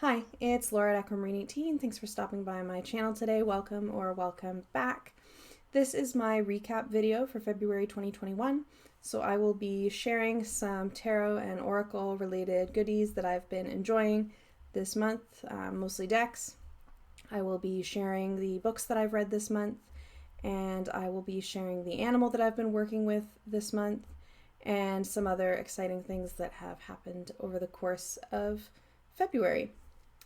Hi, it's Laura at Aquamarine18. Thanks for stopping by my channel today. Welcome or welcome back. This is my recap video for February 2021. So I will be sharing some tarot and oracle related goodies that I've been enjoying this month, mostly decks. I will be sharing the books that I've read this month, and I will be sharing the animal that I've been working with this month, and some other exciting things that have happened over the course of February.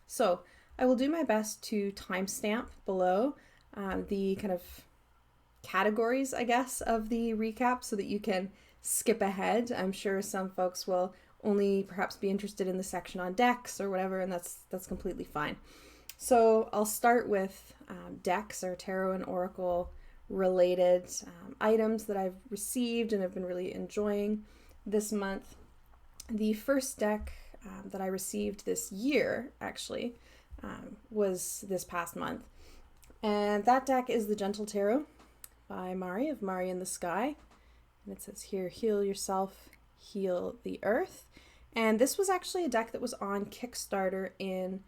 So I will do my best to timestamp below the kind of categories, I guess, of the recap so that you can skip ahead. I'm sure some folks will only perhaps be interested in the section on decks or whatever, and that's completely fine. So I'll start with decks or tarot and oracle related items that I've received and have been really enjoying this month. The first deck that I received this year, actually, was this past month. And that deck is the Gentle Tarot by Mari of Mari in the Sky. And it says here, heal yourself, heal the earth. And this was actually a deck that was on Kickstarter in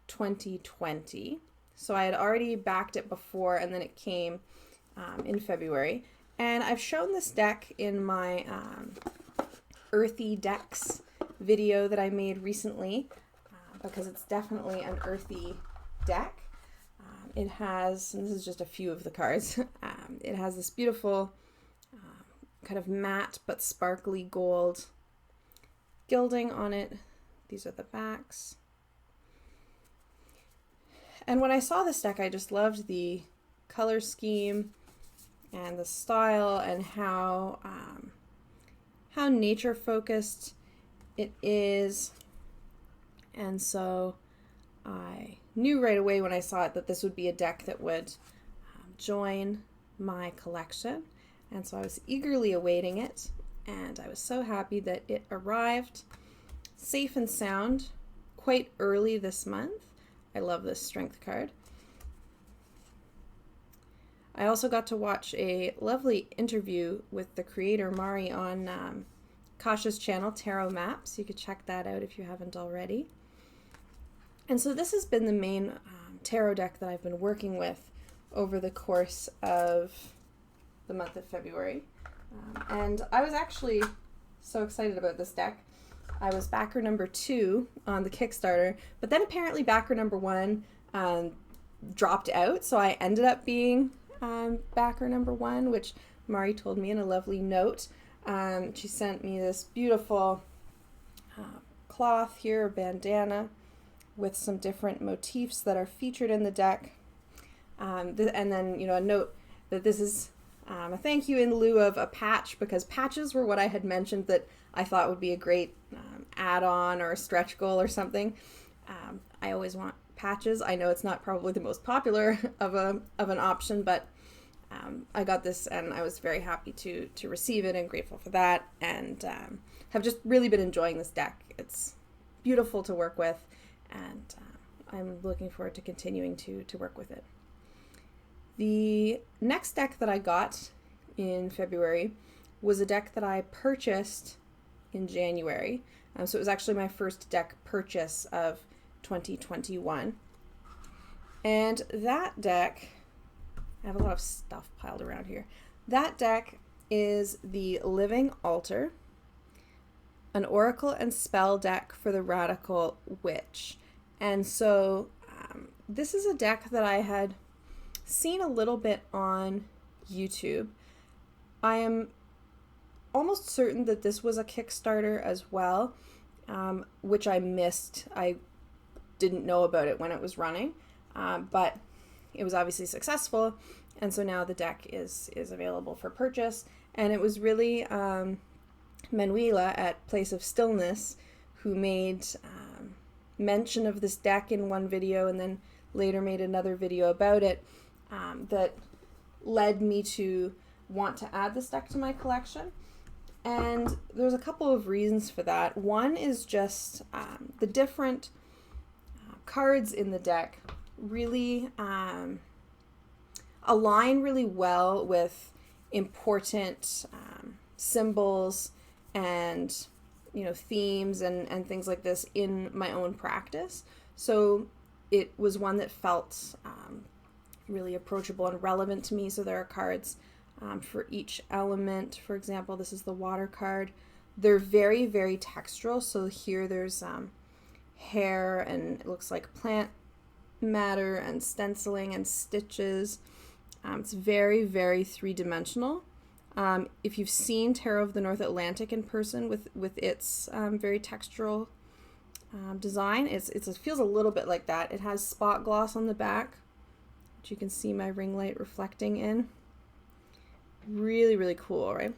2020. So I had already backed it before, and then it came in February. And I've shown this deck in my Earthy Decks video that I made recently because it's definitely an earthy deck. It has, and this is just a few of the cards, it has this beautiful kind of matte but sparkly gold gilding on it. These are the backs. And when I saw this deck, I just loved the color scheme and the style and how nature focused it is. And so I knew right away when I saw it that this would be a deck that would join my collection. And so I was eagerly awaiting it, and I was so happy that it arrived safe and sound quite early this month. I love this strength card. I also got to watch a lovely interview with the creator Mari on Kasha's channel, Tarot Maps. You could check that out if you haven't already. And so this has been the main tarot deck that I've been working with over the course of the month of February. And I was actually so excited about this deck. I was backer number 2 on the Kickstarter, but then apparently backer number 1 dropped out, so I ended up being backer number 1, which Mari told me in a lovely note. She sent me this beautiful cloth here, a bandana, with some different motifs that are featured in the deck. And then, a note that this is a thank you in lieu of a patch, because patches were what I had mentioned that I thought would be a great add-on or a stretch goal or something. I always want patches. I know it's not probably the most popular of an option, but I got this and I was very happy to receive it and grateful for that, and have just really been enjoying this deck. It's beautiful to work with, and I'm looking forward to continuing to work with it. The next deck that I got in February was a deck that I purchased in January. So it was actually my first deck purchase of 2021. And that deck, I have a lot of stuff piled around here. That deck is the Living Altar, an oracle and spell deck for the Radical Witch. And so this is a deck that I had seen a little bit on YouTube. I am almost certain that this was a Kickstarter as well, which I missed. I didn't know about it when it was running, but it was obviously successful, and so now the deck is available for purchase. And it was really Manuela at Place of Stillness who made mention of this deck in one video, and then later made another video about it, that led me to want to add this deck to my collection. And there's a couple of reasons for that. One is just the different cards in the deck really align really well with important symbols and themes and things like this in my own practice. So it was one that felt really approachable and relevant to me. So there are cards for each element. For example, this is the water card. They're very, very textural. So here there's hair, and it looks like plant matter and stenciling and stitches. It's very, very three-dimensional. If you've seen Tarot of the North Atlantic in person with its very textural design, it feels a little bit like that. It has spot gloss on the back, which you can see my ring light reflecting in. Really, really cool, right?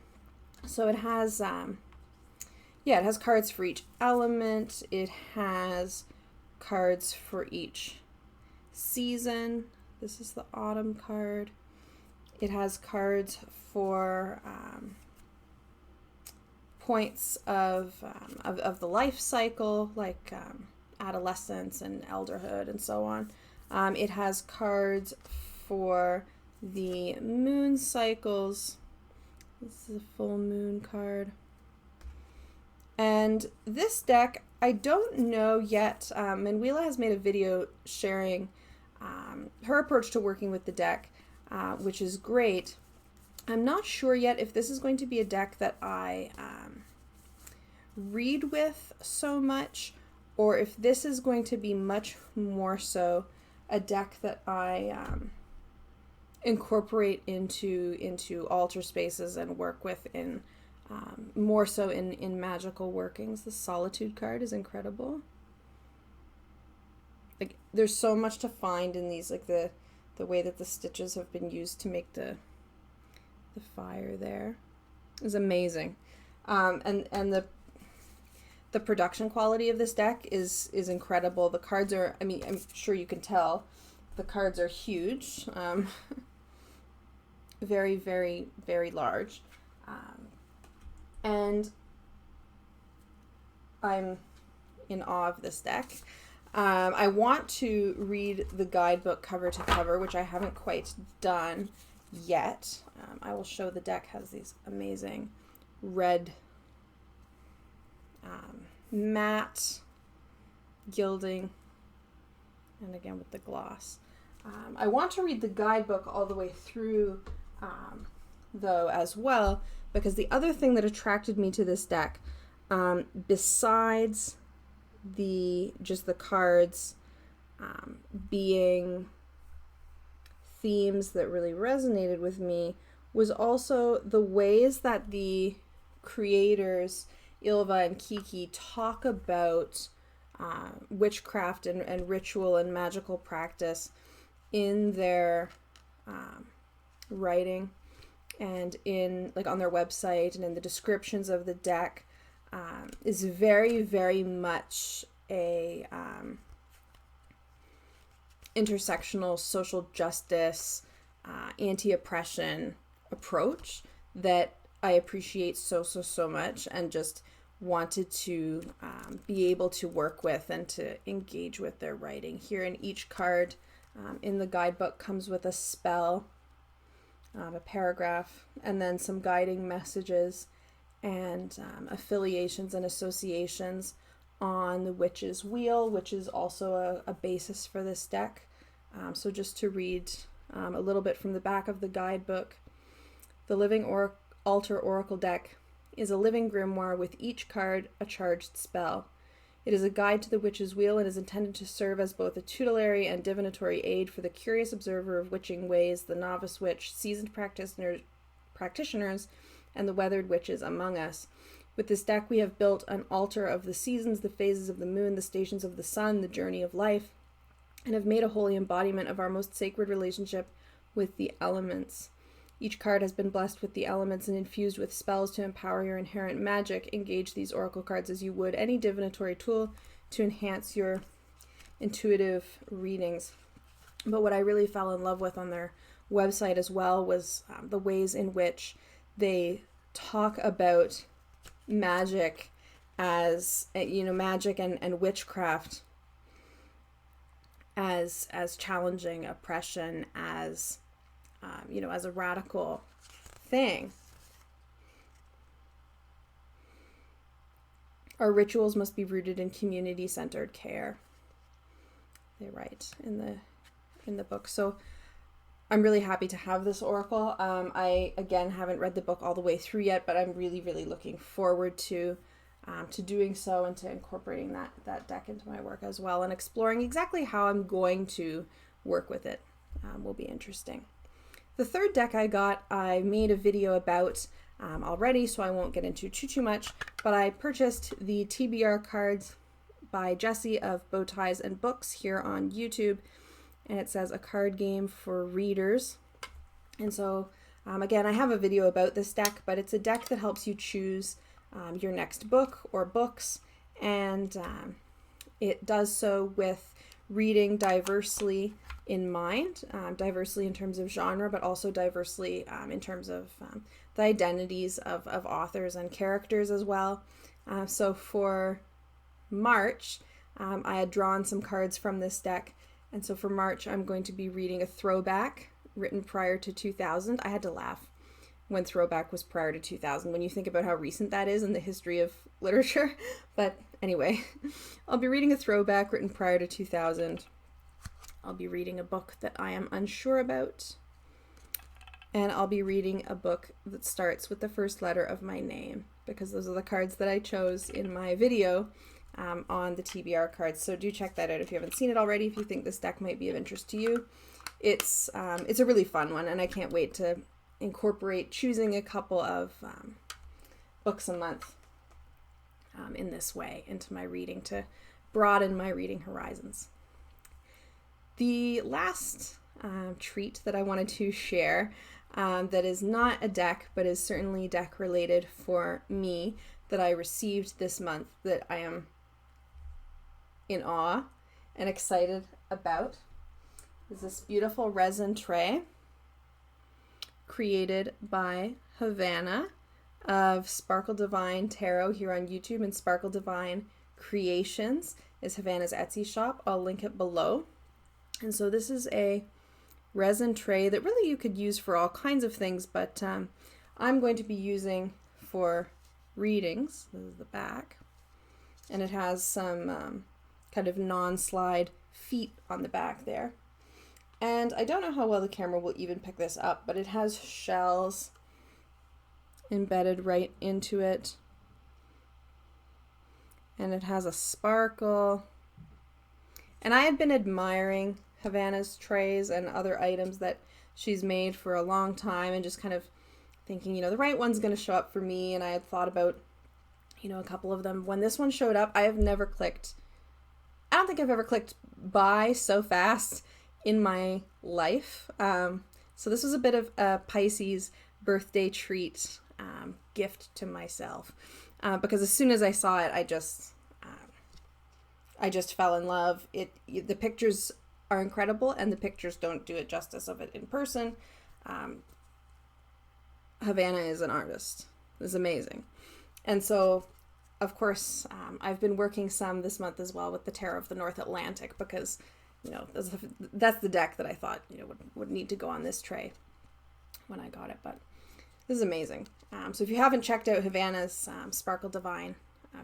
So it has, it has cards for each element. It has cards for each season. This is the autumn card. It has cards for points of the life cycle, like adolescence and elderhood and so on. It has cards for the moon cycles. This is a full moon card. And this deck, I don't know yet. Manuela has made a video sharing her approach to working with the deck, which is great. I'm not sure yet if this is going to be a deck that I read with so much, or if this is going to be much more so a deck that I incorporate into altar spaces and work with in more so in magical workings. The Solitude card is incredible. Like, there's so much to find in these, like the way that the stitches have been used to make the fire there is amazing. And the production quality of this deck is incredible. The cards are, I mean, I'm sure you can tell, the cards are huge. Very, very, very large. And I'm in awe of this deck. I want to read the guidebook cover to cover, which I haven't quite done yet. I will show the deck has these amazing red matte gilding, and again with the gloss. I want to read the guidebook all the way through though as well, because the other thing that attracted me to this deck, besides the cards being themes that really resonated with me, was also the ways that the creators Ilva and Kiki talk about witchcraft and ritual and magical practice in their writing, and in, like, on their website and in the descriptions of the deck, is very, very much a intersectional social justice, anti-oppression approach that I appreciate so much, and just wanted to be able to work with and to engage with their writing. Here in each card in the guidebook comes with a spell, a paragraph, and then some guiding messages and affiliations and associations on the Witch's Wheel, which is also a basis for this deck. So just to read a little bit from the back of the guidebook. The Living Altar Oracle deck is a living grimoire with each card a charged spell. It is a guide to the Witch's Wheel and is intended to serve as both a tutelary and divinatory aid for the curious observer of witching ways, the novice witch, seasoned practitioners, and the weathered witches among us. With this deck, we have built an altar of the seasons, the phases of the moon, the stations of the sun, the journey of life, and have made a holy embodiment of our most sacred relationship with the elements. Each card has been blessed with the elements and infused with spells to empower your inherent magic. Engage these oracle cards as you would any divinatory tool to enhance your intuitive readings. But what I really fell in love with on their website as well was the ways in which they talk about magic as, magic and witchcraft as challenging oppression, as as a radical thing. Our rituals must be rooted in community-centered care. they write in the book. So I'm really happy to have this oracle. I, again, haven't read the book all the way through yet, but I'm really, really looking forward to doing so and to incorporating that deck into my work as well, and exploring exactly how I'm going to work with it will be interesting. The third deck I got, I made a video about already, so I won't get into too much, but I purchased the TBR cards by Jessie of Bowties and Books here on YouTube, and it says a card game for readers. And so again, I have a video about this deck, but it's a deck that helps you choose your next book or books, and it does so with reading diversely in mind, diversely in terms of genre, but also diversely in terms of the identities of authors and characters as well. So for March, I had drawn some cards from this deck, and so for March I'm going to be reading a throwback written prior to 2000. I had to laugh when throwback was prior to 2000 when you think about how recent that is in the history of literature. But anyway, I'll be reading a throwback written prior to 2000. I'll be reading a book that I am unsure about, and I'll be reading a book that starts with the first letter of my name, because those are the cards that I chose in my video on the TBR cards. So do check that out if you haven't seen it already, if you think this deck might be of interest to you. It's a really fun one, and I can't wait to incorporate choosing a couple of books a month in this way into my reading to broaden my reading horizons. The last treat that I wanted to share that is not a deck, but is certainly deck related for me, that I received this month, that I am in awe and excited about, is this beautiful resin tray created by Havana of Sparkle Divine Tarot here on YouTube, and Sparkle Divine Creations is Havana's Etsy shop. I'll link it below. And so this is a resin tray that really you could use for all kinds of things, but I'm going to be using for readings. This is the back, and it has some kind of non-slide feet on the back there. And I don't know how well the camera will even pick this up, but it has shells embedded right into it. And it has a sparkle. And I had been admiring Havana's trays and other items that she's made for a long time, and just kind of thinking, the right one's going to show up for me. And I had thought about, a couple of them. When this one showed up, I don't think I've ever clicked buy so fast in my life. So this was a bit of a Pisces birthday treat gift to myself, because as soon as I saw it, I just fell in love. The pictures are incredible, and the pictures don't do it justice of it in person. Havana is an artist. It's amazing. And so, of course, I've been working some this month as well with the Tarot of the North Atlantic, because that's the deck that I thought would need to go on this tray when I got it. But this is amazing. So if you haven't checked out Havana's Sparkle Divine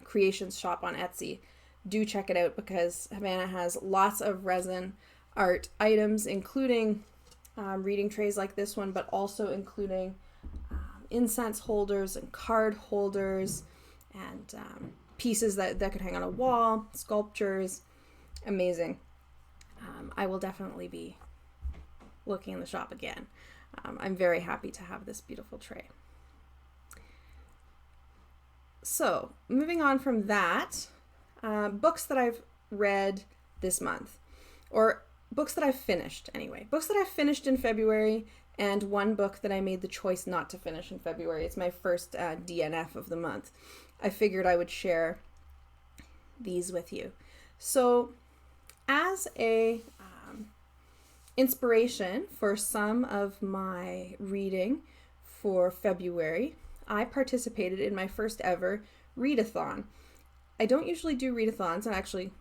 Creations shop on Etsy, do check it out, because Havana has lots of resin art items, including reading trays like this one, but also including incense holders and card holders and pieces that could hang on a wall, sculptures. Amazing. I will definitely be looking in the shop again. I'm very happy to have this beautiful tray. So, moving on from that, books that I've read this month, or books that I've finished anyway. Books that I've finished in February, and one book that I made the choice not to finish in February. It's my first DNF of the month. I figured I would share these with you. So, as a inspiration for some of my reading for February, I participated in my first ever readathon. I don't usually do readathons, and actually,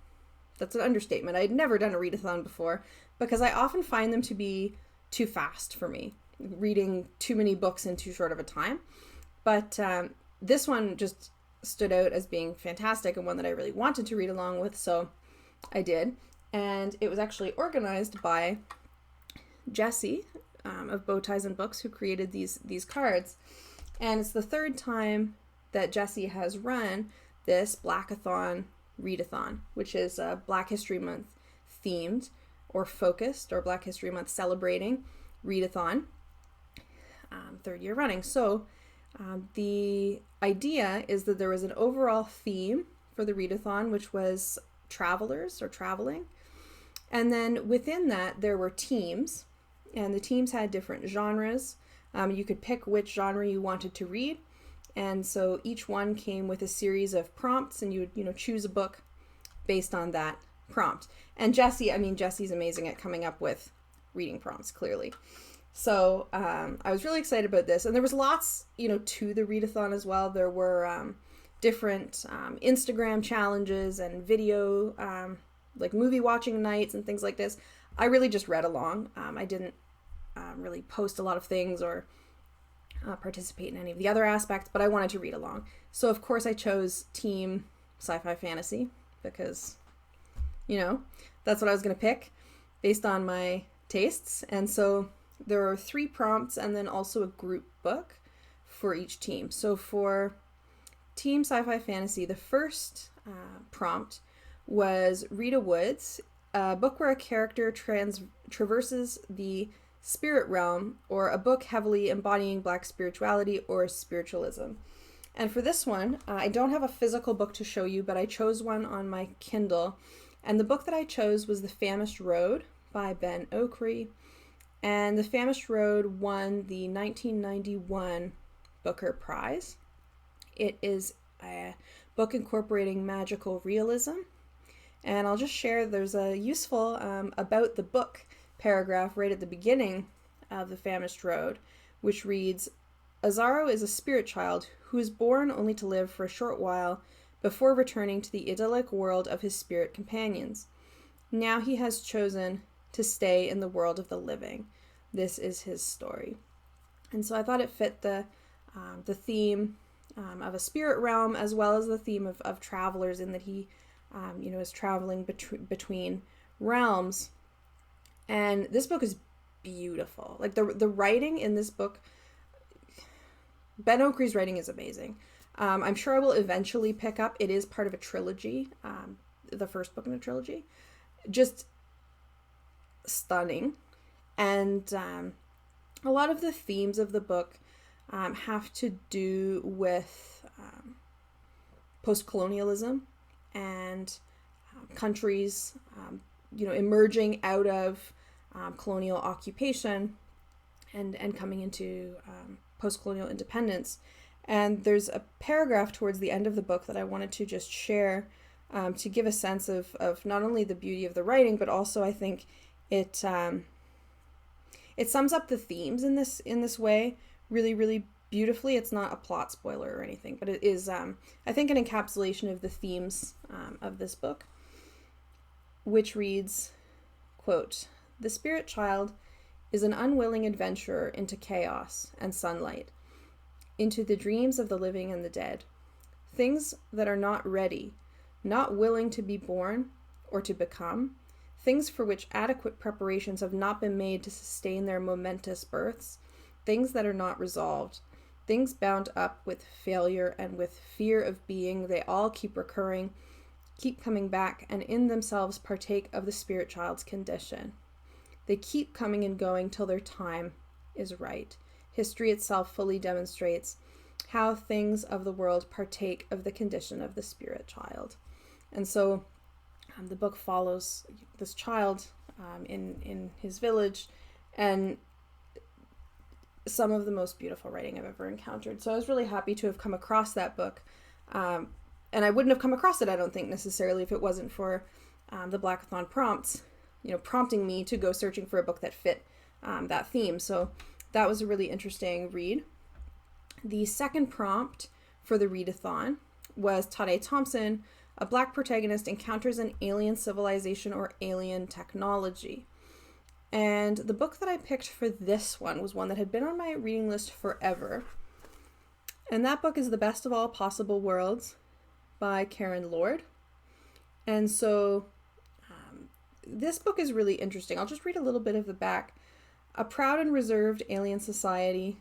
that's an understatement. I had never done a readathon before, because I often find them to be too fast for me, reading too many books in too short of a time. But this one just stood out as being fantastic, and one that I really wanted to read along with, so I did. And it was actually organized by Jesse of Bowties and Books, who created these cards. And it's the third time that Jesse has run this Blackathon readathon, which is Black History Month themed or focused, or Black History Month celebrating readathon, third year running. So the idea is that there was an overall theme for the readathon, which was travelers or traveling. And then within that, there were teams, and the teams had different genres. You could pick which genre you wanted to read. And so each one came with a series of prompts, and you would, choose a book based on that prompt. And Jesse's amazing at coming up with reading prompts, clearly. So I was really excited about this. And there was lots, to the readathon as well. There were different Instagram challenges and video, like movie watching nights and things like this. I really just read along. I didn't really post a lot of things or participate in any of the other aspects, but I wanted to read along. So of course I chose Team Sci-Fi Fantasy because, that's what I was going to pick based on my tastes. And so there are 3 prompts and then also a group book for each team. So for Team Sci-Fi Fantasy, the first prompt was Rita Woods, a book where a character traverses the spirit realm, or a book heavily embodying Black spirituality or spiritualism. And for this one, I don't have a physical book to show you, but I chose one on my Kindle. And the book that I chose was The Famished Road by Ben Okri. And The Famished Road won the 1991 Booker Prize. It is a book incorporating magical realism. And I'll just share, there's a useful about the book paragraph right at the beginning of The Famished Road, which reads, Azaro is a spirit child who is born only to live for a short while before returning to the idyllic world of his spirit companions. Now he has chosen to stay in the world of the living. This is his story. And so I thought it fit the theme of a spirit realm, as well as the theme of travelers, in that he is traveling between realms. And this book is beautiful. Like the writing in this book, Ben Okri's writing is amazing. I'm sure I will eventually pick up. It is part of a trilogy, the first book in a trilogy. Just stunning. And a lot of the themes of the book have to do with post-colonialism and countries, emerging out of colonial occupation and coming into post-colonial independence. And there's a paragraph towards the end of the book that I wanted to just share to give a sense of not only the beauty of the writing, but also I think it sums up the themes in this way really, really beautifully. It's not a plot spoiler or anything, but it is, I think, an encapsulation of the themes of this book, which reads, quote, "The spirit child is an unwilling adventurer into chaos and sunlight, into the dreams of the living and the dead, things that are not ready, not willing to be born or to become, things for which adequate preparations have not been made to sustain their momentous births, things that are not resolved, things bound up with failure and with fear of being, they all keep recurring, keep coming back, and in themselves partake of the spirit child's condition. They keep coming and going till their time is right. History itself fully demonstrates how things of the world partake of the condition of the spirit child." And so the book follows this child in his village, and some of the most beautiful writing I've ever encountered. So I was really happy to have come across that book. And I wouldn't have come across it, I don't think, necessarily, if it wasn't for the Blackathon prompts, prompting me to go searching for a book that fit that theme. So that was a really interesting read. The second prompt for the readathon was Tade Thompson, a Black protagonist encounters an alien civilization or alien technology. And the book that I picked for this one was one that had been on my reading list forever. And that book is The Best of All Possible Worlds by Karen Lord. And so this book is really interesting. I'll just read a little bit of the back. A proud and reserved alien society,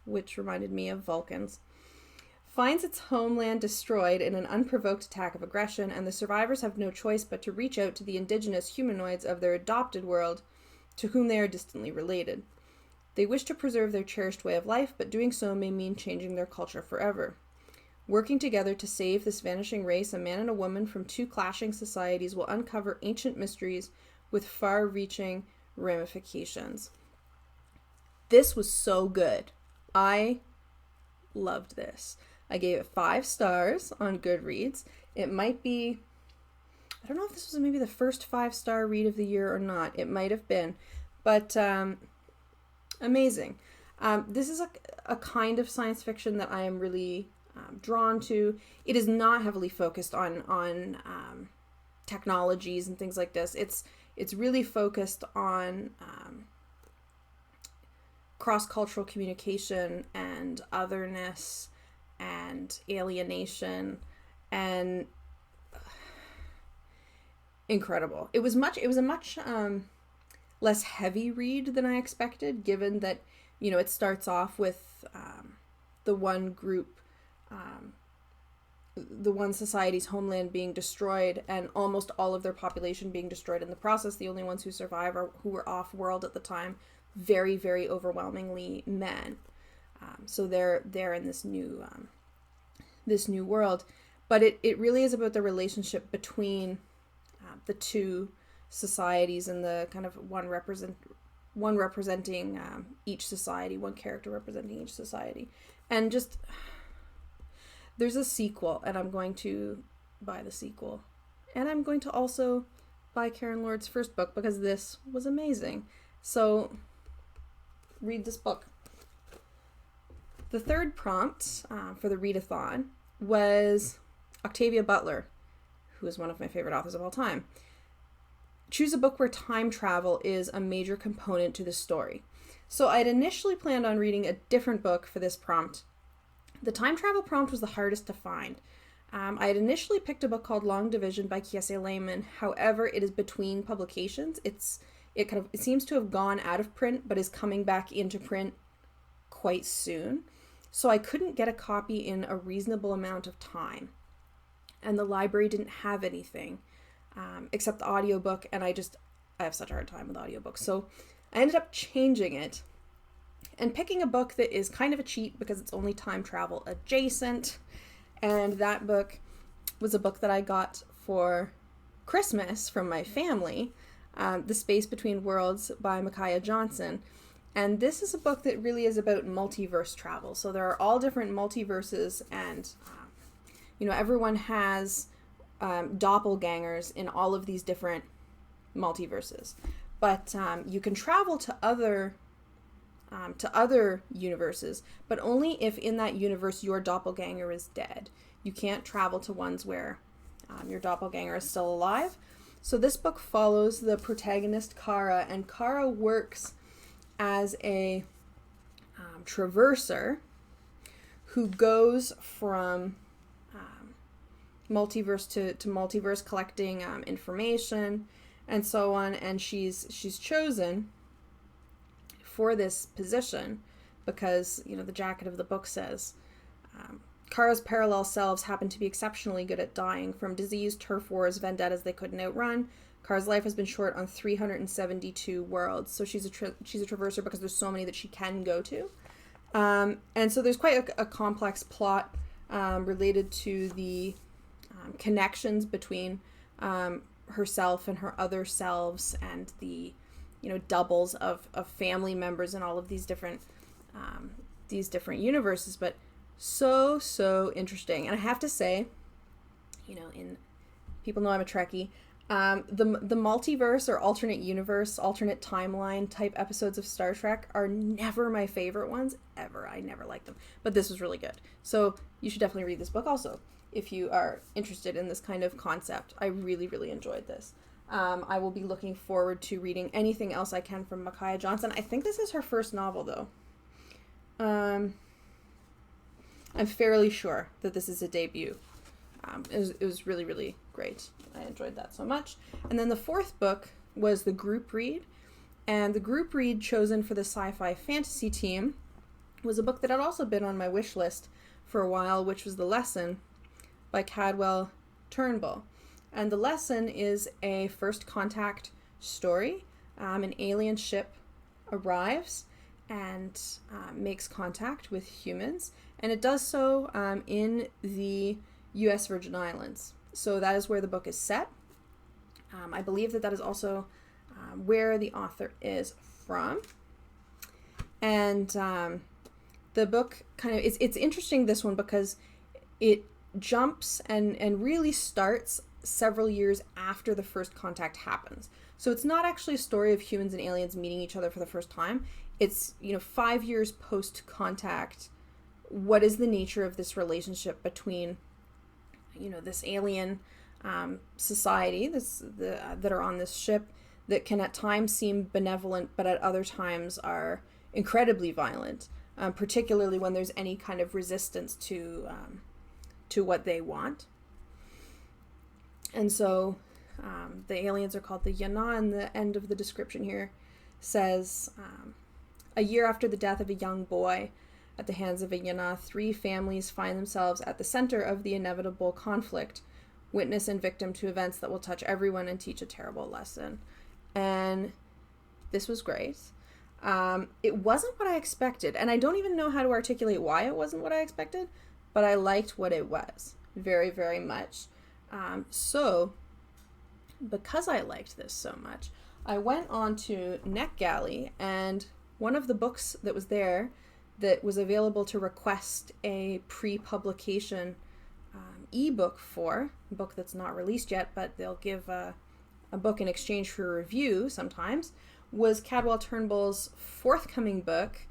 which reminded me of Vulcans, finds its homeland destroyed in an unprovoked attack of aggression, and the survivors have no choice but to reach out to the indigenous humanoids of their adopted world, to whom they are distantly related. They wish to preserve their cherished way of life, but doing so may mean changing their culture forever. Working together to save this vanishing race, a man and a woman from two clashing societies will uncover ancient mysteries with far-reaching ramifications. This was so good. I loved this. I gave it 5 stars on Goodreads. It might be, I don't know if this was maybe the first 5-star read of the year or not. It might have been, but amazing. This is a kind of science fiction that I am really drawn to. It is not heavily focused on technologies and things like this. It's really focused on cross-cultural communication and otherness and alienation, and incredible. It was a much less heavy read than I expected, given that, you know, it starts off with the one group, the one society's homeland being destroyed and almost all of their population being destroyed in the process. The only ones who survive are who were off-world at the time, very, very overwhelmingly men. So they're in this new world, but it really is about the relationship between the two societies and the kind of one representing each society, one character representing each society, and just there's a sequel, and I'm going to buy the sequel, and I'm going to also buy Karen Lord's first book because this was amazing. So read this book. The third prompt for the readathon was Octavia Butler, who is one of my favorite authors of all time. Choose a book where time travel is a major component to the story. So I'd initially planned on reading a different book for this prompt. The time travel prompt was the hardest to find. I had initially picked a book called Long Division by Kiese Lehman. However, it is between publications. It seems to have gone out of print, but is coming back into print quite soon. So I couldn't get a copy in a reasonable amount of time. And the library didn't have anything except the audiobook, and I have such a hard time with audiobooks. So I ended up changing it and picking a book that is kind of a cheat because it's only time travel adjacent. And that book was a book that I got for Christmas from my family, The Space Between Worlds by Micaiah Johnson. And this is a book that really is about multiverse travel. So there are all different multiverses, and everyone has doppelgangers in all of these different multiverses. But you can travel to other universes, but only if in that universe your doppelganger is dead. You can't travel to ones where your doppelganger is still alive. So this book follows the protagonist Kara, and Kara works as a traverser who goes from multiverse to multiverse, collecting information and so on. And she's chosen for this position because, the jacket of the book says, Kara's parallel selves happen to be exceptionally good at dying. From disease, turf wars, vendettas they couldn't outrun, Kara's life has been short on 372 worlds. So she's a traverser because there's so many that she can go to. And so there's quite a complex plot related to the connections between herself and her other selves, and the doubles of family members in all of these different universes. But so interesting. And I have to say, people know I'm a Trekkie. The multiverse or alternate universe, alternate timeline type episodes of Star Trek are never my favorite ones ever. I never liked them, but this was really good. So you should definitely read this book also if you are interested in this kind of concept. I really, really enjoyed this. I will be looking forward to reading anything else I can from Micaiah Johnson. I think this is her first novel, though. I'm fairly sure that this is a debut. It was really, really great. I enjoyed that so much. And then the fourth book was the group read. And the group read chosen for the sci-fi fantasy team was a book that had also been on my wish list for a while, which was The Lesson by Cadwell Turnbull. And The Lesson is a first contact story. An alien ship arrives and makes contact with humans, and it does so in the U.S. Virgin Islands. So that is where the book is set. I believe that is also where the author is from. And the book kind of, it's interesting, this one, because it jumps and really starts several years after the first contact happens. So it's not actually a story of humans and aliens meeting each other for the first time. It's, 5 years post-contact. What is the nature of this relationship between, this alien society that are on this ship that can at times seem benevolent, but at other times are incredibly violent, particularly when there's any kind of resistance to what they want. And so the aliens are called the Yana, and the end of the description here says, a year after the death of a young boy at the hands of a Yana, 3 families find themselves at the center of the inevitable conflict, witness and victim to events that will touch everyone and teach a terrible lesson. And this was great. It wasn't what I expected, and I don't even know how to articulate why it wasn't what I expected, but I liked what it was very, very much. So because I liked this so much, I went on to NetGalley, and one of the books that was there that was available to request a pre-publication ebook for, a book that's not released yet, but they'll give a book in exchange for a review sometimes, was Cadwell Turnbull's forthcoming book,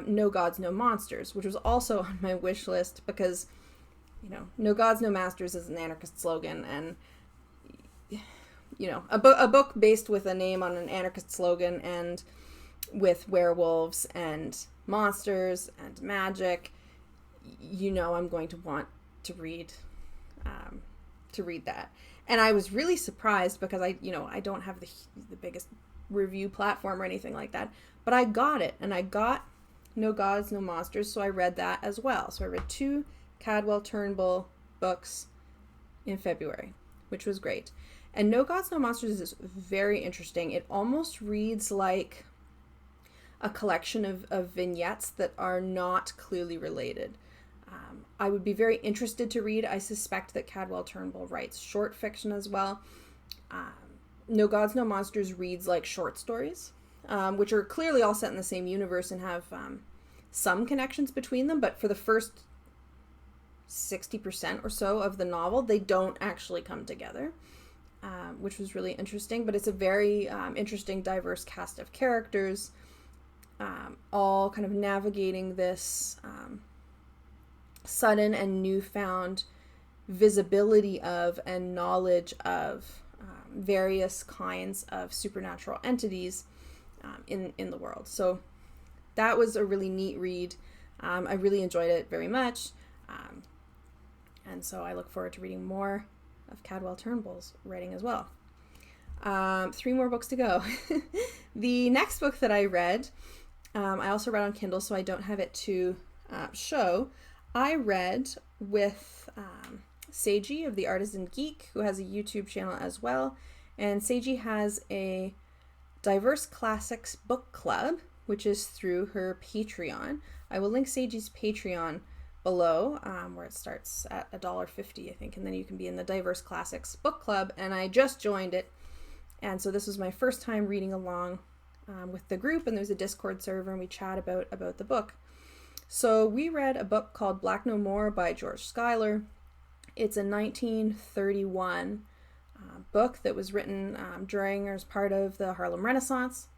No Gods, No Monsters, which was also on my wish list because, No Gods, No Masters is an anarchist slogan, and, a book based with a name on an anarchist slogan and with werewolves and monsters and magic, I'm going to want to read that. And I was really surprised because I don't have the biggest review platform or anything like that, but I got it, and I got No Gods, No Monsters, so I read that as well. So I read 2 Cadwell Turnbull books in February, which was great. And No Gods, No Monsters is very interesting. It almost reads like a collection of vignettes that are not clearly related. I would be very interested to read. I suspect that Cadwell Turnbull writes short fiction as well. No Gods, No Monsters reads like short stories, which are clearly all set in the same universe and have some connections between them, but for the first 60% or so of the novel, they don't actually come together, which was really interesting. But it's a very interesting, diverse cast of characters, all kind of navigating this sudden and newfound visibility of and knowledge of various kinds of supernatural entities in the world. So that was a really neat read. I really enjoyed it very much. And so I look forward to reading more of Cadwell Turnbull's writing as well. 3 more books to go. The next book that I read, I also read on Kindle, so I don't have it to show. I read with Seiji of The Artisan Geek, who has a YouTube channel as well. And Seiji has a Diverse Classics book club, which is through her Patreon. I will link Seiji's Patreon below, where it starts at $1.50, I think, and then you can be in the Diverse Classics book club, and I just joined it, and so this was my first time reading along with the group, and there's a Discord server, and we chat about the book. So we read a book called Black No More by George Schuyler. It's a 1931 book that was written during or as part of the Harlem Renaissance,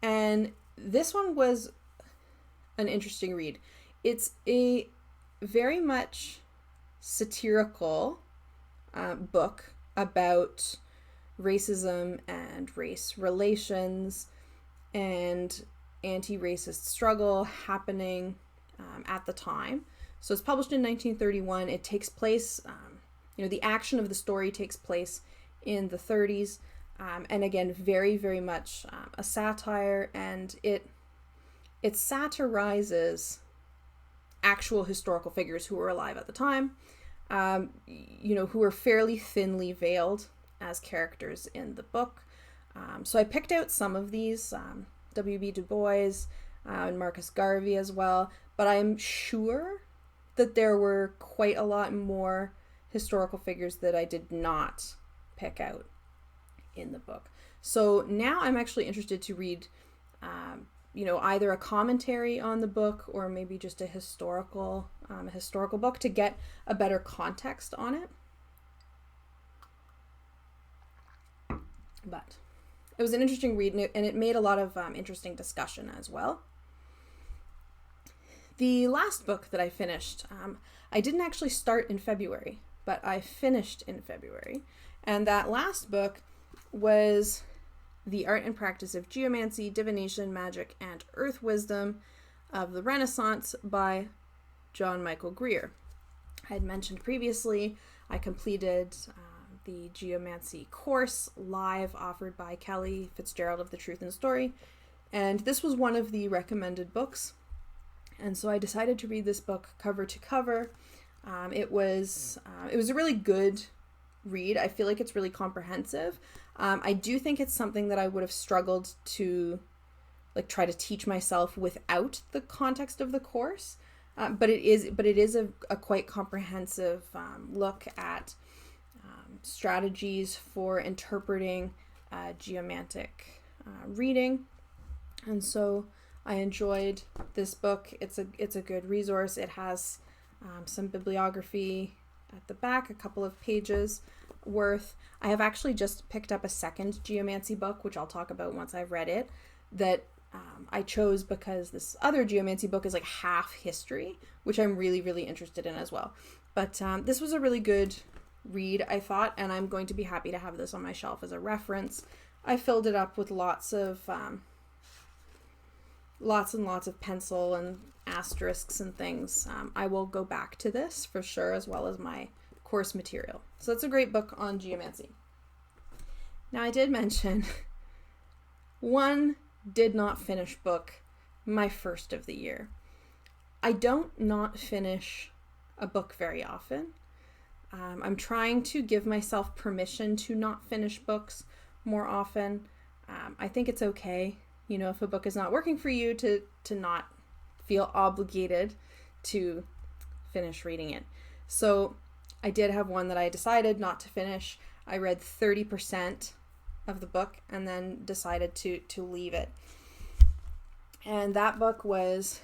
and this one was an interesting read. It's a very much satirical book about racism and race relations and anti-racist struggle happening at the time. So it's published in 1931. It takes place, the action of the story takes place in the 30s. And again, very, very much a satire, and it satirizes actual historical figures who were alive at the time, who were fairly thinly veiled as characters in the book. So I picked out some of these, W.B. Du Bois and Marcus Garvey as well, but I'm sure that there were quite a lot more historical figures that I did not pick out in the book. So now I'm actually interested to read, either a commentary on the book or maybe just a historical book to get a better context on it. But it was an interesting read, and it made a lot of interesting discussion as well. The last book that I finished, I didn't actually start in February, but I finished in February. And that last book was The Art and Practice of Geomancy, Divination, Magic, and Earth Wisdom of the Renaissance by John Michael Greer. I had mentioned previously I completed the Geomancy course live offered by Kelly Fitzgerald of The Truth and Story, and this was one of the recommended books. And so I decided to read this book cover to cover. It was a really good read. I feel like it's really comprehensive. I do think it's something that I would have struggled to try to teach myself without the context of the course. But it is a quite comprehensive look at strategies for interpreting geomantic reading. And so I enjoyed this book. It's a good resource. It has some bibliography at the back, a couple of pages worth. I have actually just picked up a second geomancy book, which I'll talk about once I've read it, that I chose because this other geomancy book is half history, which I'm really, really interested in as well. But this was a really good read, I thought, and I'm going to be happy to have this on my shelf as a reference. I filled it up with lots and lots of pencil and asterisks and things. I will go back to this for sure, as well as my course material. So it's a great book on geomancy. Now, I did mention one did not finish book, my first of the year. I don't not finish a book very often. I'm trying to give myself permission to not finish books more often. I think it's okay, if a book is not working for you, to not feel obligated to finish reading it. So I did have one that I decided not to finish. I read 30% of the book and then decided to leave it. And that book was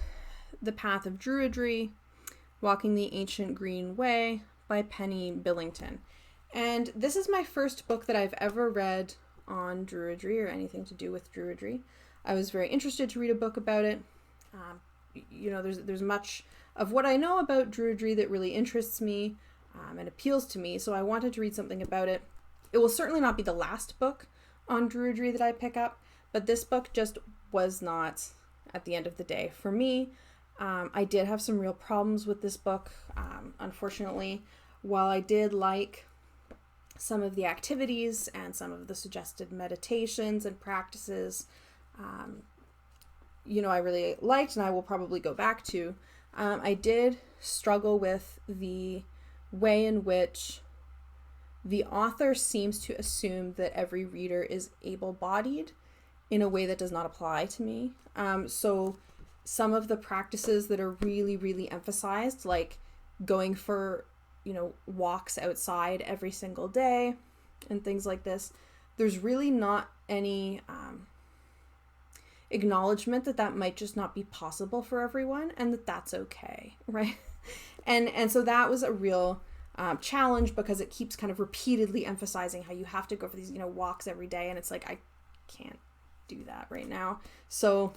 The Path of Druidry, Walking the Ancient Green Way by Penny Billington. And this is my first book that I've ever read on Druidry or anything to do with Druidry. I was very interested to read a book about it. There's much of what I know about Druidry that really interests me and appeals to me, so I wanted to read something about it. It will certainly not be the last book on Druidry that I pick up, but this book just was not, at the end of the day, for me. I did have some real problems with this book, unfortunately. While I did like some of the activities and some of the suggested meditations and practices, I really liked and I will probably go back to, I did struggle with the way in which the author seems to assume that every reader is able-bodied in a way that does not apply to me. So some of the practices that are really, really emphasized, like going for, walks outside every single day and things like this, there's really not any acknowledgement that might just not be possible for everyone and that's okay, right? And so that was a real challenge because it keeps kind of repeatedly emphasizing how you have to go for these, walks every day, and it's like, I can't do that right now. So,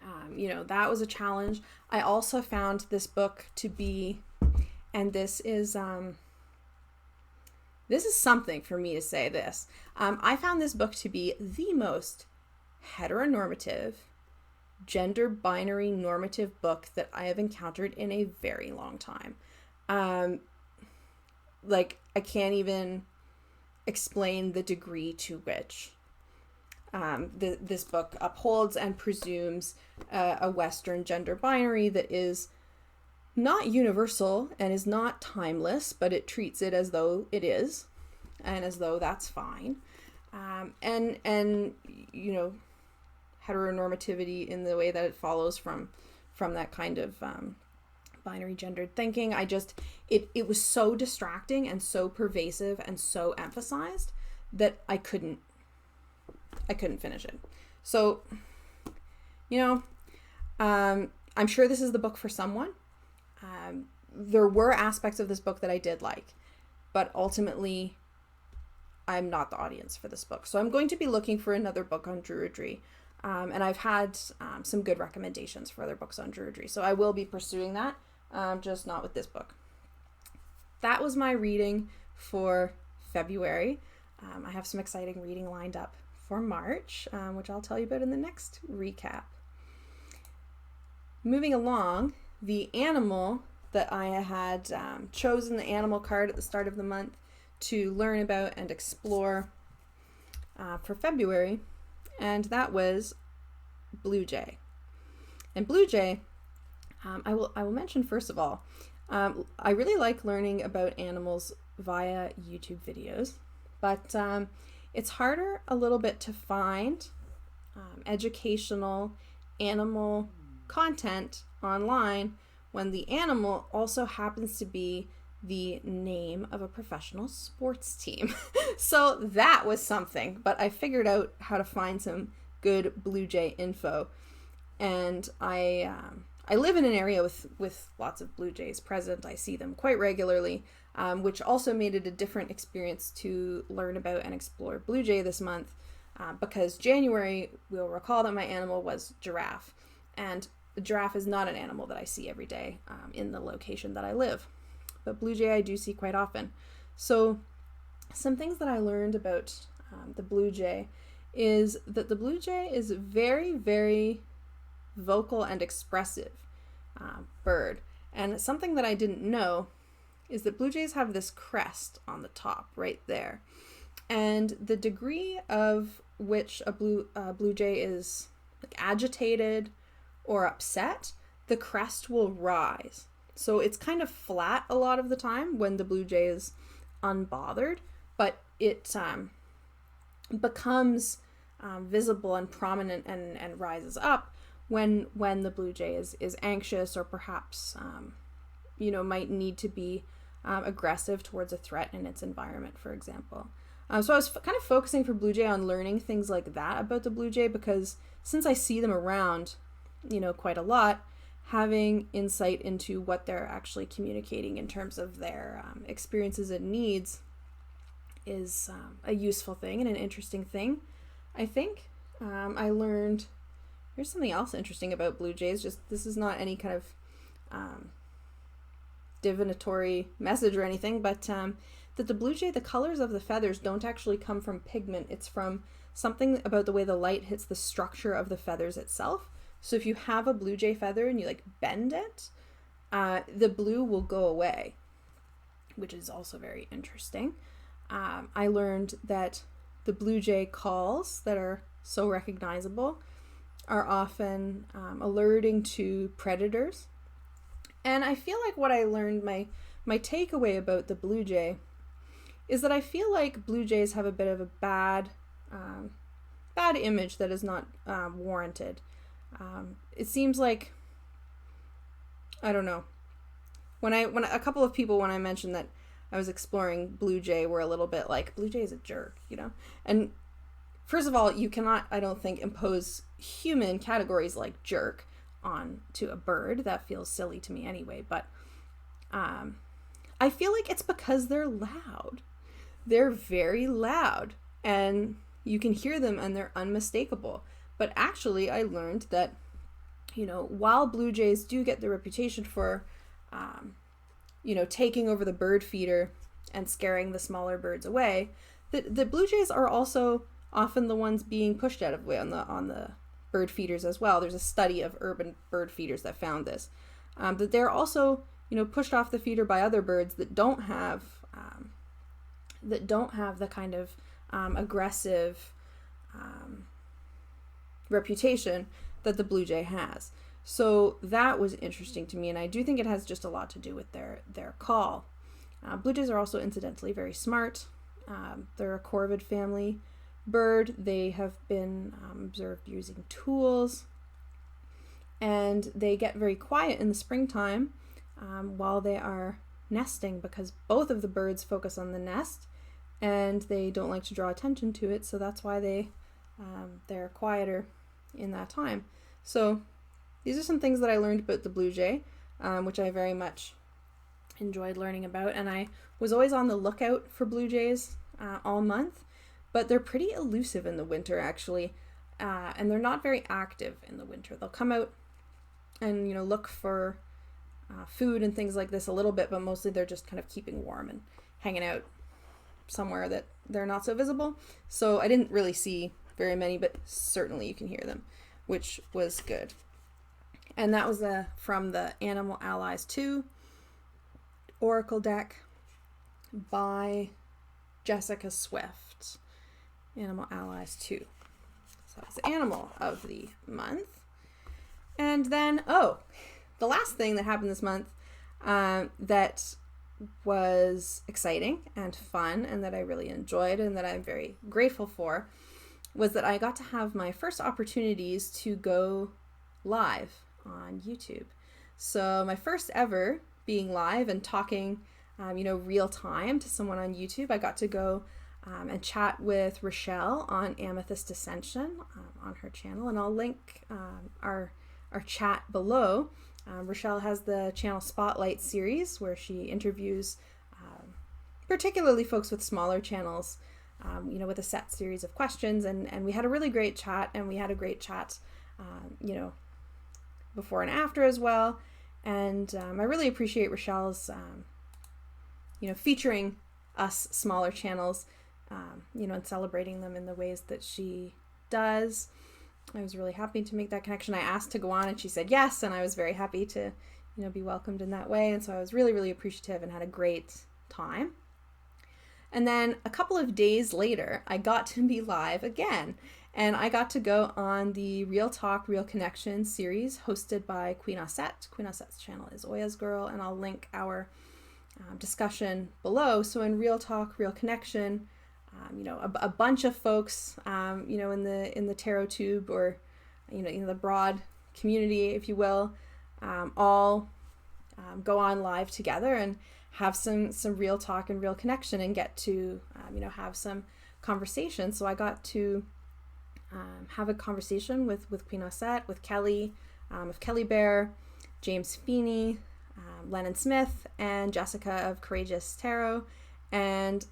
that was a challenge. I also found this book to be, and this is something for me to say this. I found this book to be the most heteronormative, gender binary normative book that I have encountered in a very long time. I can't even explain the degree to which this book upholds and presumes a Western gender binary that is not universal and is not timeless, but it treats it as though it is, and as though that's fine. And you know, heteronormativity in the way that it follows from that kind of binary gendered thinking. It was so distracting and so pervasive and so emphasized that I couldn't finish it. So, you know, I'm sure this is the book for someone. There were aspects of this book that I did like, but ultimately I'm not the audience for this book. So I'm going to be looking for another book on Druidry. And I've had some good recommendations for other books on Druidry. So I will be pursuing that, just not with this book. That was my reading for February. I have some exciting reading lined up for March, which I'll tell you about in the next recap. Moving along, the animal that I had chosen, the animal card at the start of the month to learn about and explore for February, and that was Blue Jay. And Blue Jay, I will mention first of all, I really like learning about animals via YouTube videos, but it's harder a little bit to find educational animal content online when the animal also happens to be the name of a professional sports team. So that was something, but I figured out how to find some good Blue Jay info. And I live in an area with lots of Blue Jays present. I see them quite regularly, which also made it a different experience to learn about and explore Blue Jay this month, because January, we'll recall that my animal was giraffe. And the giraffe is not an animal that I see every day in the location that I live. But Blue Jay I do see quite often. So some things that I learned about the Blue Jay is that the Blue Jay is a very, very vocal and expressive bird. And something that I didn't know is that Blue Jays have this crest on the top right there. And the degree of which a Blue Jay is like agitated or upset, the crest will rise. So it's kind of flat a lot of the time when the Blue Jay is unbothered, but it becomes visible and prominent and rises up when the Blue Jay is anxious or perhaps might need to be aggressive towards a threat in its environment, for example. So I was kind of focusing for Blue Jay on learning things like that about the Blue Jay, because since I see them around, quite a lot, having insight into what they're actually communicating in terms of their experiences and needs is a useful thing and an interesting thing, I think. I learned, here's something else interesting about Blue Jays, just this is not any kind of divinatory message or anything, but that the Blue Jay, the colors of the feathers don't actually come from pigment. It's from something about the way the light hits the structure of the feathers itself. So if you have a Blue Jay feather and you bend it, the blue will go away, which is also very interesting. I learned that the Blue Jay calls that are so recognizable are often alerting to predators. And I feel like what I learned, my takeaway about the Blue Jay is that I feel like Blue Jays have a bit of a bad image that is not warranted. It seems like, I don't know, when a couple of people, when I mentioned that I was exploring Blue Jay, were a little bit like, Blue Jay is a jerk, and first of all, you cannot, I don't think, impose human categories like jerk on to a bird. That feels silly to me anyway, but I feel like it's because they're loud. They're very loud, and you can hear them and they're unmistakable. But actually, I learned that, while Blue Jays do get the reputation for, taking over the bird feeder and scaring the smaller birds away, the Blue Jays are also often the ones being pushed out of the way on the bird feeders as well. There's a study of urban bird feeders that found this, that they're also, pushed off the feeder by other birds that don't have that don't have the kind of aggressive reputation that the blue jay has. So that was interesting to me, and I do think it has just a lot to do with their call. Blue jays are also incidentally very smart. They're a corvid family bird. They have been observed using tools, and they get very quiet in the springtime while they are nesting, because both of the birds focus on the nest and they don't like to draw attention to it, so that's why they're quieter in that time. So these are some things that I learned about the blue jay, which I very much enjoyed learning about, and I was always on the lookout for blue jays all month, but they're pretty elusive in the winter actually, and they're not very active in the winter. They'll come out and look for food and things like this a little bit, but mostly they're just kind of keeping warm and hanging out somewhere that they're not so visible. So I didn't really see very many, but certainly you can hear them, which was good. And that was from the Animal Allies 2 Oracle deck by Jessica Swift. Animal Allies 2. So it's the animal of the month. And then, the last thing that happened this month that was exciting and fun and that I really enjoyed and that I'm very grateful for was that I got to have my first opportunities to go live on YouTube. So my first ever being live and talking, real time to someone on YouTube. I got to go and chat with Rachele on Amethyst Ascension on her channel, and I'll link our chat below. Rachele has the channel Spotlight series where she interviews particularly folks with smaller channels, with a set series of questions, and we had a really great chat, and we had a great chat before and after as well. And I really appreciate Rachele's featuring us smaller channels, and celebrating them in the ways that she does. I was really happy to make that connection. I asked to go on and she said yes, and I was very happy to, be welcomed in that way. And so I was really, really appreciative and had a great time. And then a couple of days later, I got to be live again, and I got to go on the Real Talk, Real Connection series hosted by Queen Auset. Queen Auset's channel is Oya's Girl, and I'll link our discussion below. So in Real Talk, Real Connection, a bunch of folks, in the tarot tube, or, the broad community, if you will, all go on live together and have some real talk and real connection and get to, have some conversation. So I got to have a conversation with Queen Auset, with Kelly, of Kelly Bear, James Feeney, Lennon Smith, and Jessica of Courageous Tarot. And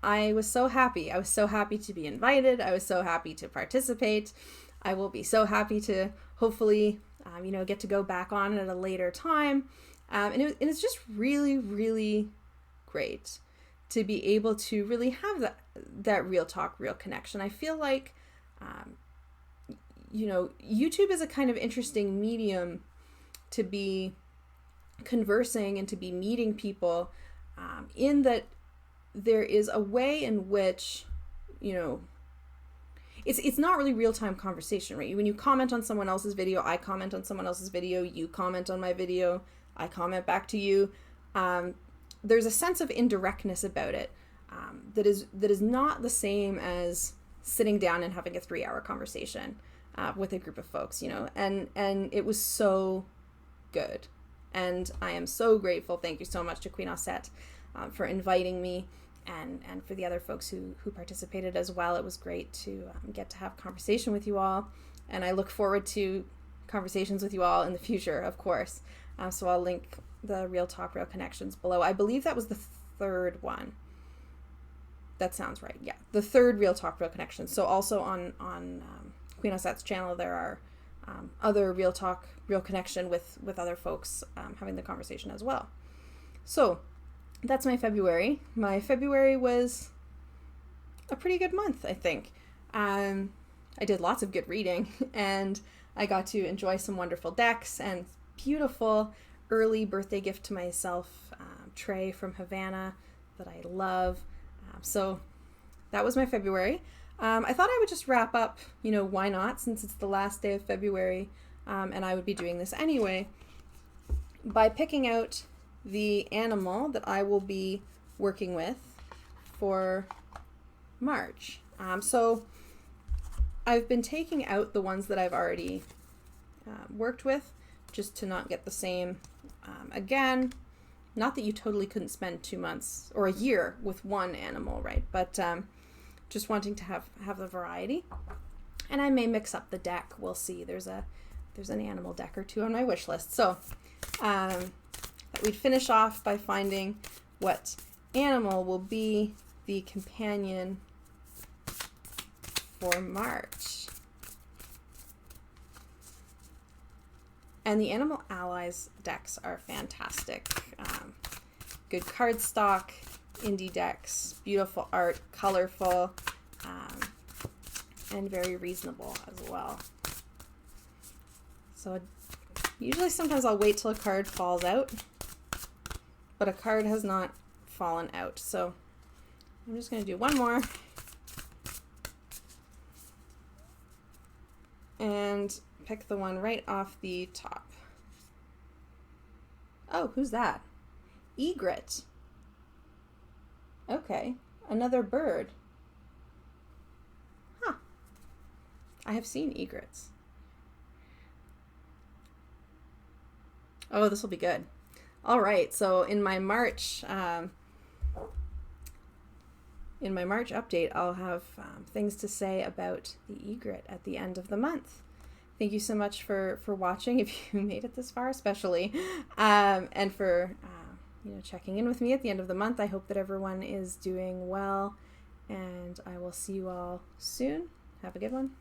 I was so happy. I was so happy to be invited. I was so happy to participate. I will be so happy to hopefully, get to go back on at a later time. And it's just really, really great to be able to really have that real talk, real connection. I feel like, YouTube is a kind of interesting medium to be conversing and to be meeting people, in that there is a way in which, it's not really real-time conversation, right? When you comment on someone else's video, I comment on someone else's video, you comment on my video, I comment back to you. There's a sense of indirectness about it that is not the same as sitting down and having a 3-hour conversation with a group of folks, and it was so good. And I am so grateful. Thank you so much to Queen Auset for inviting me, and for the other folks who participated as well. It was great to get to have conversation with you all, and I look forward to conversations with you all in the future, of course. So I'll link the Real Talk, Real Connections below. I believe that was the third one. That sounds right. Yeah, the third Real Talk, Real Connections. So also on Queen Auset's channel, there are other Real Talk, Real Connection with other folks having the conversation as well. So that's my February. My February was a pretty good month, I think. I did lots of good reading, and I got to enjoy some wonderful decks and beautiful early birthday gift to myself tray from Havana that I love. So that was my February. I thought I would just wrap up, why not, since it's the last day of February, and I would be doing this anyway, by picking out the animal that I will be working with for March. So I've been taking out the ones that I've already worked with, just to not get the same again. Not that you totally couldn't spend 2 months or a year with one animal, right? But just wanting to have the variety. And I may mix up the deck. We'll see. There's an animal deck or two on my wish list. So that we'd finish off by finding what animal will be the companion for March. And the Animal Allies decks are fantastic. Good cardstock, indie decks, beautiful art, colorful, and very reasonable as well. So usually sometimes I'll wait till a card falls out, but a card has not fallen out. So I'm just going to do one more. And pick the one right off the top. Oh, who's that? Egret. Okay, another bird. Huh. I have seen egrets. Oh, this will be good. All right, so in my March update, I'll have things to say about the egret at the end of the month. Thank you so much for watching, if you made it this far especially, and for checking in with me at the end of the month. I hope that everyone is doing well, and I will see you all soon. Have a good one.